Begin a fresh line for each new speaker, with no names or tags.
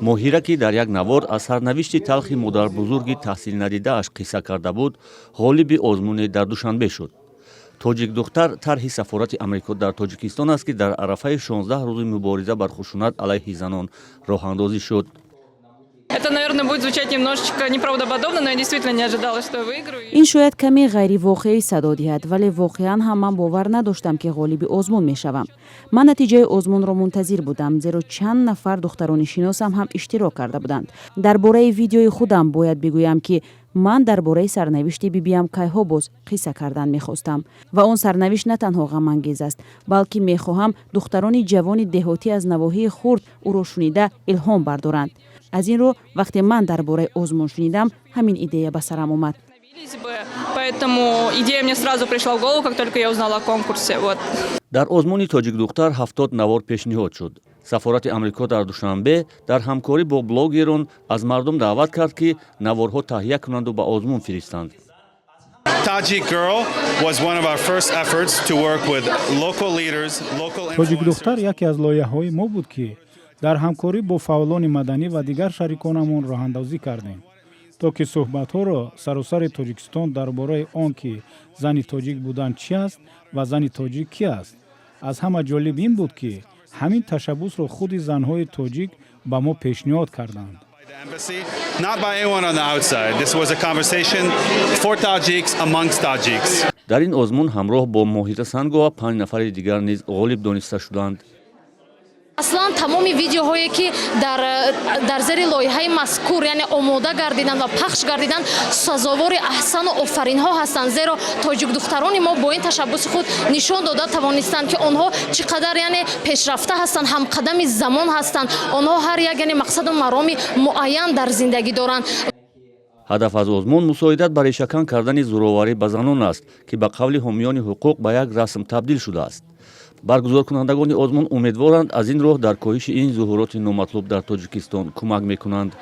моҳира ки дар як навор аз сарнавишти талхи модарбузурги таҳсилнадидааш қисса карда буд, ғолиби озмуне дар Душанбе шуд. тоҷик духтар тарҳи сафорати Амрико дар Тоҷикистон аст ки дар арафаи 16 рӯзи мубориза бар хушунат алайҳи занон роҳандозӣ шуд.
Это, наверное, будет звучать немножечко неправдоподобно, но я действительно не ожидала, что я выиграю.
ин шояд каме ғайривоқеӣ садо диҳад, вале воқеан ҳам ман бовар надоштам ки ғолиби озмун мешавам. ман натиҷаи озмунро мунтазир будам, зеро чанд нафар духтарони шиносам ҳам иштирок карда буданд. дар бораи видеои худам бояд бигӯям ки ман дар бораи сарнавишти бибиам кайҳо боз қисса кардан мехостам ва он сарнавишт на танҳо ғамангез аст, балки мехоҳам духтарони ҷавони деҳотӣ аз навоҳии хурд ӯро шунида илҳом бардоранд. аз ин рӯ вақте ман дар бораи озмун шунидам, ҳамин идея ба сарам омад.
Поэтому идея мне сразу пришла в голову, как только я узнала о конкурсе. Вот.
дар озмуни тоҷик духтар 70 навор пешниҳод шуд. сафорати Амрико дар Душанбе дар ҳамкорӣ бо блогерон аз мардум даъват кард ки наворҳо таҳия кунанду ба озмун фиристанд.
тоҷик духтар яке аз лоиҳаҳои мо буд ки дар ҳамкорӣ бо фаъолони маданӣ ва дигар шариконамон роҳандозӣ кардем, то ки суҳбатҳоро саросари Тоҷикистон дар бораи он ки зани тоҷик будан чӣ аст ва зани тоҷик кӣ аст. аз ҳама ҷолиб ин буд ки ҳамин ташаббусро худи занҳои тоҷик ба мо пешниҳод карданд.
дар ин озмун ҳамроҳ бо Моҳира Сангова 5 нафари дигар низ ғолиб дониста шуданд.
аслан тамоми видеоҳое ки дар зери лоиҳаи мазкур яъне омода гардиданд ва пахш гардиданд сазовори аҳсану офаринҳо ҳастанд, зеро тоҷик духтарони мо бо ин ташаббуси худ нишон дода тавонистанд ки онҳо чӣ қадар яъне пешрафта ҳастанд, ҳамқадами замон ҳастанд, онҳо ҳар як яъне мақсаду мароми муайян дар зиндагӣ доранд.
ҳадаф аз озмун мусоидат ба решакан кардани зӯроварӣ ба занон аст ки ба қавли ҳомиёни ҳуқуқ ба як расм табдил шудааст. баргузоркунандагони озмун умедворанд аз ин роҳ дар коҳиши ин зуҳуроти номатлуб дар Тоҷикистон кӯмак мекунанд.